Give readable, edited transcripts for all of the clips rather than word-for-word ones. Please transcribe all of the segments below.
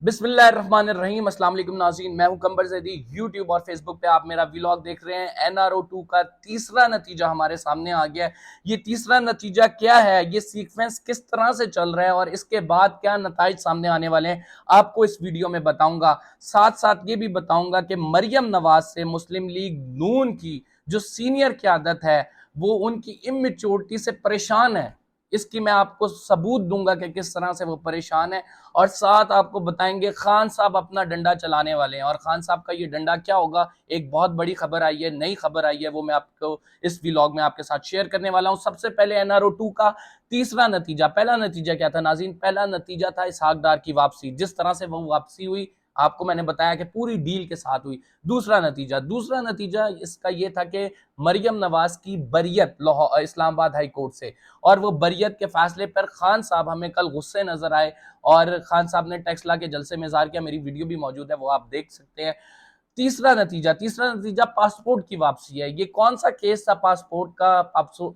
बिस्मिल्लाहिर्रहमानिर्रहीम। अस्सलाम वालेकुम नाज़रीन, मैं हूं कंबर ज़ैदी। यूट्यूब और फेसबुक पे आप मेरा व्लॉग देख रहे हैं। NRO2 का तीसरा नतीजा हमारे सामने आ गया है। ये तीसरा नतीजा क्या है, ये सीक्वेंस किस तरह से चल रहा है और इसके बाद क्या नताइज सामने आने वाले हैं, आपको इस वीडियो में बताऊंगा। साथ साथ ये भी बताऊंगा कि मरियम नवाज से मुस्लिम लीग नून की जो सीनियर क़यादत है वो उनकी इमेच्योरिटी से परेशान है। इसकी मैं आपको सबूत दूंगा कि किस तरह से वो परेशान है, और साथ आपको बताएंगे खान साहब अपना डंडा चलाने वाले हैं। और खान साहब का ये डंडा क्या होगा, एक बहुत बड़ी खबर आई है, नई खबर आई है, वो मैं आपको इस व्लॉग में आपके साथ शेयर करने वाला हूं। सबसे पहले NRO2 का तीसरा नतीजा। पहला नतीजा क्या था नाज़रीन? पहला नतीजा था इसहाक डार की वापसी। जिस तरह से वो वापसी हुई आपको मैंने बताया कि पूरी डील के साथ हुई। दूसरा नतीजा इसका ये था कि मरियम नवाज की बरियत इस्लामाबाद हाई कोर्ट से, और वो बरियत के फैसले पर खान साहब हमें कल गुस्से नजर आए और खान साहब ने टैक्स ला के जलसे में इज़हार किया। मेरी वीडियो भी मौजूद है, वो आप देख सकते हैं। तीसरा नतीजा पासपोर्ट की वापसी है। ये कौन सा केस था पासपोर्ट का?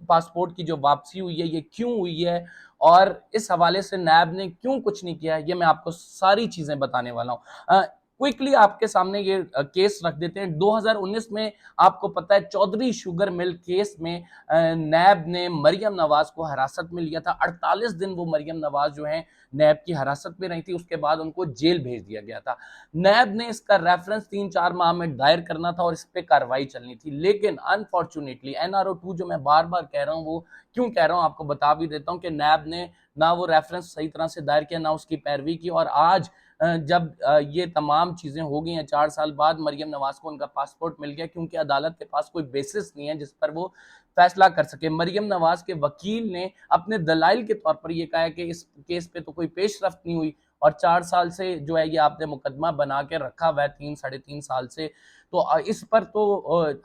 पासपोर्ट की जो वापसी हुई है ये क्यों हुई है, और इस हवाले से नैब ने क्यों कुछ नहीं किया है, ये मैं आपको सारी चीजें बताने वाला हूँ। क्विकली आपके सामने ये केस रख देते हैं। 2019 में आपको पता है चौधरी शुगर मिल केस में नैब ने मरियम नवाज को हिरासत में लिया था। 48 दिन वो मरियम नवाज जो है नैब की हिरासत में रही थी, उसके बाद उनको जेल भेज दिया गया था। नैब ने इसका रेफरेंस 3-4 माह में दायर करना था और इस पर कार्रवाई चलनी थी, लेकिन अनफॉर्चुनेटली NRO2 जो मैं बार बार कह रहा हूँ, वो क्यों कह रहा हूँ आपको बता भी देता हूँ कि नैब ने ना वो रेफरेंस सही तरह से दायर किया, ना उसकी पैरवी की। और आज जब ये तमाम चीजें हो गई हैं, 4 साल बाद मरियम नवाज को उनका पासपोर्ट मिल गया, क्योंकि अदालत के पास कोई बेसिस नहीं है जिस पर वो फैसला कर सके। मरियम नवाज के वकील ने अपने दलाइल के तौर पर यह कहा है कि इस केस पे तो कोई पेशरफ्त नहीं हुई, और 4 साल से जो है ये आपने मुकदमा बना के रखा हुआ है, 3-3.5 साल से। तो इस पर तो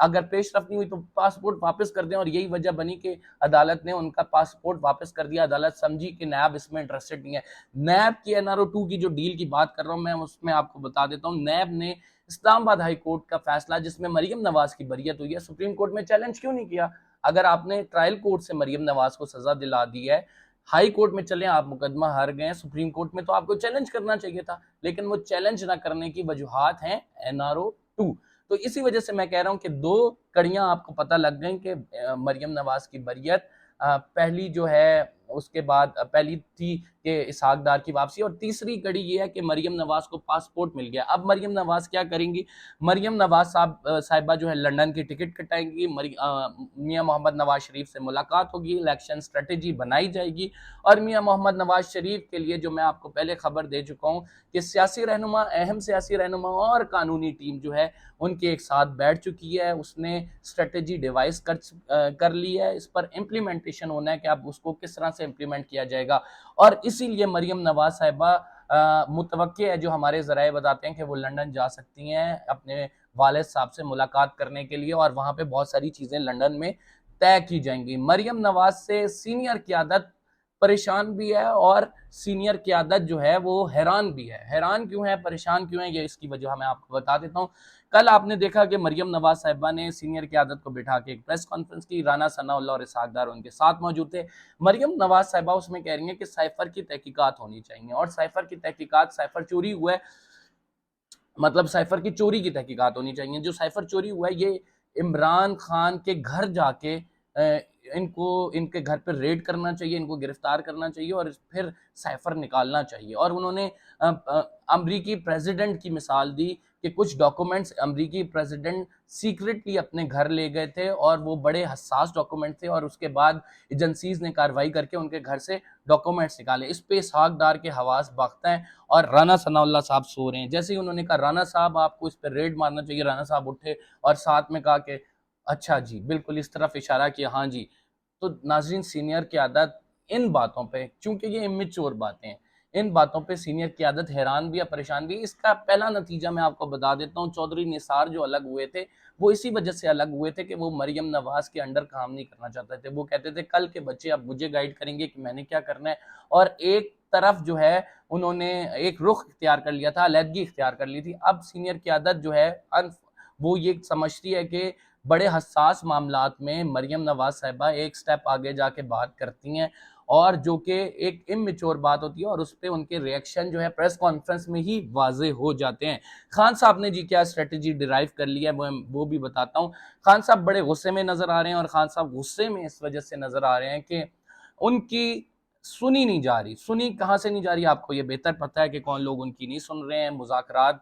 अगर पेशरफ्त नहीं हुई तो पासपोर्ट वापस कर दें, और यही वजह बनी कि अदालत ने उनका पासपोर्ट वापस कर दिया। अदालत समझी कि नैब इसमें इंटरेस्टेड नहीं है। नैब की NRO2 की जो डील की बात कर रहा हूं मैं, उसमें आपको बता देता हूं, नैब ने इस्लामाबाद हाई कोर्ट का फैसला जिसमें मरियम नवाज की बरियत हुई है, सुप्रीम कोर्ट में चैलेंज क्यों नहीं किया? अगर आपने ट्रायल कोर्ट से मरियम नवाज को सजा दिला दी है, हाई कोर्ट में चले आप मुकदमा हार गए, सुप्रीम कोर्ट में, तो आपको चैलेंज करना चाहिए था। लेकिन वो चैलेंज ना करने की वजूहात हैं NRO2। तो इसी वजह से मैं कह रहा हूं कि दो कड़ियां आपको पता लग गई कि मरियम नवाज की बरियत पहली जो है, उसके बाद पहली थी कि इसहाक डार की वापसी, और तीसरी कड़ी ये है कि मरियम नवाज को पासपोर्ट मिल गया। अब मरियम नवाज क्या करेंगी? मरियम नवाज साहिबा जो है लंदन की टिकट कटाएंगी, मियां मोहम्मद नवाज शरीफ से मुलाकात होगी, इलेक्शन स्ट्रेटेजी बनाई जाएगी। और मियां मोहम्मद नवाज शरीफ के लिए जो मैं आपको पहले खबर दे चुका हूं कि सियासी रहनुमा, अहम सियासी रहनुमा और कानूनी टीम जो है उनके एक साथ बैठ चुकी है। उसने स्ट्रेटेजी डिवाइस कर ली है, इस पर इम्प्लीमेंटेशन होना है कि अब उसको किस तरह से इम्प्लीमेंट किया जाएगा। और इसीलिए मरियम नवाज साहिबा मुतवक्के है, जो हमारे जराए बताते हैं कि वो लंदन जा सकती हैं अपने वालिद साहब से मुलाकात करने के लिए, और वहां पे बहुत सारी चीजें लंदन में तय की जाएंगी। मरियम नवाज से सीनियर क्यादत परेशान भी है, और सीनियर क्यादत जो है वो हैरान भी है। हैरान क्यों है, परेशान क्यों है, ये इसकी वजह मैं आपको बता देता हूँ। कल आपने देखा कि मरियम नवाज साहिबा ने सीनियर क्यादत को बिठा के एक प्रेस कॉन्फ्रेंस की। राना सनाउल्लाह और इसहाक डार उनके साथ मौजूद थे। मरियम नवाज साहिबा उसमें कह रही है कि साइफर की तहकीकात होनी चाहिए, और साइफर की तहकीकात, साइफर चोरी हुआ है, मतलब साइफर की चोरी की तहकीकात होनी चाहिए। जो साइफर चोरी हुआ है ये इमरान खान के घर जाके इनको, इनके घर पर रेड करना चाहिए, इनको गिरफ्तार करना चाहिए और फिर साइफर निकालना चाहिए। और उन्होंने अमरीकी प्रेसिडेंट की मिसाल दी कि कुछ डॉक्यूमेंट्स अमरीकी प्रेसिडेंट सीक्रेटली अपने घर ले गए थे, और वो बड़े हसास डॉक्यूमेंट थे, और उसके बाद एजेंसीज ने कार्रवाई करके उनके घर से डॉक्यूमेंट्स निकाले। इस पे इसहाक डार के हवास बाख्ता हैं, और राना सनाउल्लाह साहब सो रहे हैं। जैसे ही उन्होंने कहा राना साहब आपको इस पर रेड मारना चाहिए, राना साहब उठे और साथ में कहा कि अच्छा जी, बिल्कुल इस तरफ इशारा किया, हाँ जी। तो नाजरीन, सीनियर की आदत इन बातों पे, चूंकि ये इमेच्योर बातें हैं, इन बातों पे सीनियर की आदत हैरान भी है, परेशान भी है। इसका पहला नतीजा मैं आपको बता देता हूँ। चौधरी निसार जो अलग हुए थे, वो इसी वजह से अलग हुए थे कि वो मरियम नवाज के अंडर काम नहीं करना चाहते थे। वो कहते थे कल के बच्चे अब मुझे गाइड करेंगे कि मैंने क्या करना है। और एक तरफ जो है उन्होंने एक रुख इख्तियार कर लिया था, अलहदगी इख्तियार कर ली थी। अब सीनियर की आदत जो है वो ये समझती है कि बड़े हसास मामलात में मरियम नवाज साहिबा एक स्टेप आगे जाके बात करती हैं, और जो कि एक इमेच्योर बात होती है और उस पर उनके रिएक्शन जो है प्रेस कॉन्फ्रेंस में ही वाजे हो जाते हैं। खान साहब ने जी क्या स्ट्रेटेजी डिराइव कर लिया है वो भी बताता हूँ। खान साहब बड़े गुस्से में नजर आ रहे हैं और खान साहब गुस्से में इस वजह से नजर आ रहे हैं कि उनकी सुनी नहीं जा रही। सुनी कहाँ से नहीं जा रही, आपको ये बेहतर पता है कि कौन लोग उनकी नहीं सुन रहे हैं। मुज़ाकरात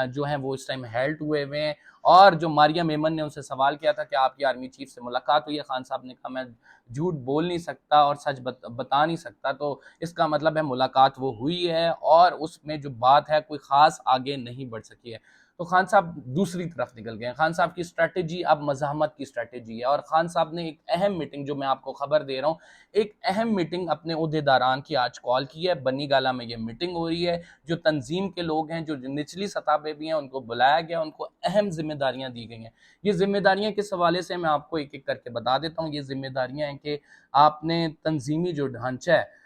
जो हैं वो इस टाइम हेल्ट हुए हुए हैं और जो मारिया मेमन ने उनसे सवाल किया था कि आपकी आर्मी चीफ से मुलाकात हुई है, खान साहब ने कहा मैं झूठ बोल नहीं सकता और सच बता नहीं सकता, तो इसका मतलब है मुलाकात वो हुई है और उसमें जो बात है कोई ख़ास आगे नहीं बढ़ सकी है। तो खान साहब दूसरी तरफ निकल गए हैं। खान साहब की स्ट्रैटेजी अब मज़ाहमत की स्ट्रैटेजी है और खान साहब ने एक अहम मीटिंग, जो मैं आपको खबर दे रहा हूँ, एक अहम मीटिंग अपने ओहदेदारान की आज कॉल की है। बनी गाला में ये मीटिंग हो रही है। जो तंजीम के लोग हैं, जो निचली सतह पे भी हैं, उनको बुलाया गया, उनको अहम जिम्मेदारियां दी गई हैं। ये जिम्मेदारियां किस हवाले से मैं आपको एक एक करके बता देता हूँ। ये जिम्मेदारियां हैं कि आपने तंजीमी जो ढांचा है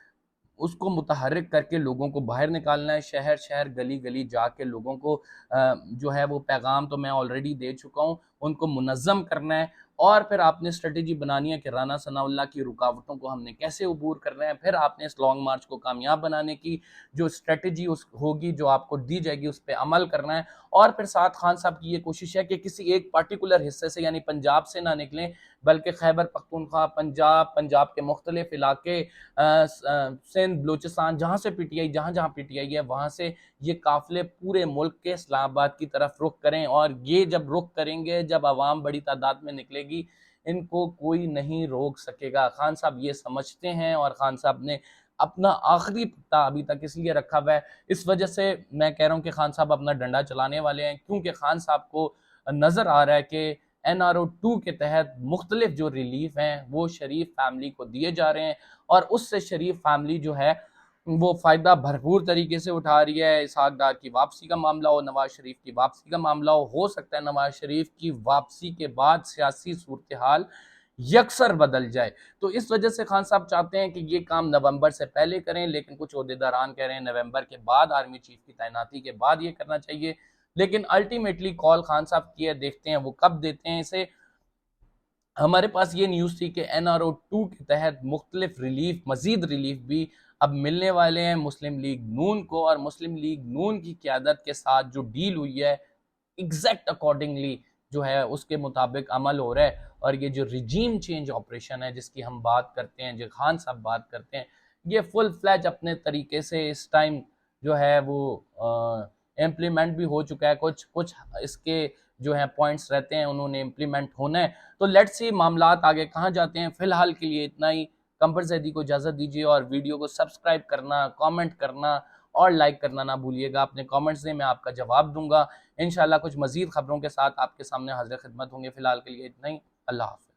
उसको मुतहर्रिक करके लोगों को बाहर निकालना है। शहर शहर गली गली जाके लोगों को जो है वो पैगाम तो मैं ऑलरेडी दे चुका हूँ, उनको मुनज़्ज़म करना है। और फिर आपने स्ट्रेटजी बनानी है कि राना सनाउल्लाह की रुकावटों को हमने कैसे अबूर करना है। फिर आपने इस लॉन्ग मार्च को कामयाब बनाने की जो स्ट्रेटजी उस होगी, जो आपको दी जाएगी, उस पर अमल करना है। और फिर साथ खान साहब की ये कोशिश है कि किसी एक पार्टिकुलर हिस्से से यानी पंजाब से ना निकलें, बल्कि खैबर पख्तूनख्वा, पंजाब के मुख्तलिफ इलाके, सिंध, बलूचिस्तान, जहाँ से पीटीआई जहाँ पीटीआई है वहाँ से ये काफिले पूरे मुल्क के इस्लामाबाद की तरफ रुख करें। और ये जब रुख करेंगे, जब आवाम बड़ी तादाद में निकलेगी, इनको कोई नहीं रोक सकेगा। खान साहब ये समझते हैं और खान साहब ने अपना आखिरी पत्ता अभी तक इसलिए रखा हुआ है, इस वजह से मैं कह रहा हूँ कि खान साहब अपना डंडा चलाने वाले हैं, क्योंकि खान साहब को नजर आ रहा है कि NRO 2 के तहत मुख्तलिफ जो रिलीफ हैं वो शरीफ फैमिली को दिए जा रहे हैं और उससे शरीफ फैमिली जो है वो फ़ायदा भरपूर तरीके से उठा रही है। इसहाक डार की वापसी का मामला हो, नवाज शरीफ की वापसी का मामला हो सकता है नवाज शरीफ की वापसी के बाद सियासी सूरत हाल यकसर बदल जाए। तो इस वजह से खान साहब चाहते हैं कि ये काम नवंबर से पहले करें, लेकिन कुछ ओहदेदारान कह रहे हैं नवंबर के बाद, आर्मी चीफ की तैनाती के बाद ये करना चाहिए। लेकिन अल्टीमेटली कॉल खान साहब की है, देखते हैं वो कब देते हैं इसे। हमारे पास ये न्यूज़ थी कि NRO 2 के तहत मुख्तलिफ रिलीफ, मजीद रिलीफ भी अब मिलने वाले हैं मुस्लिम लीग नून को, और मुस्लिम लीग नून की क़यादत के साथ जो डील हुई है एग्जैक्ट अकॉर्डिंगली जो है उसके मुताबिक अमल हो रहा है। और ये जो रिजीम चेंज ऑपरेशन है जिसकी हम बात करते हैं, जो खान साहब बात करते हैं, ये फुल फ्लैज अपने तरीके से इस टाइम जो है वो इम्प्लीमेंट भी हो चुका है। कुछ कुछ इसके जो है पॉइंट्स रहते हैं उन्होंने इम्प्लीमेंट होना है। तो लेट्स सी मामलात आगे कहाँ जाते हैं। फिलहाल के लिए इतना ही। कंबर ज़ैदी को इजाज़त दीजिए और वीडियो को सब्सक्राइब करना, कमेंट करना और लाइक करना ना भूलिएगा। अपने कमेंट्स दें, मैं आपका जवाब दूंगा। इंशाल्लाह कुछ मज़ीद खबरों के साथ आपके सामने हाज़िर खिदमत होंगे। फिलहाल के लिए इतना ही। अल्लाह हाफ़िज़।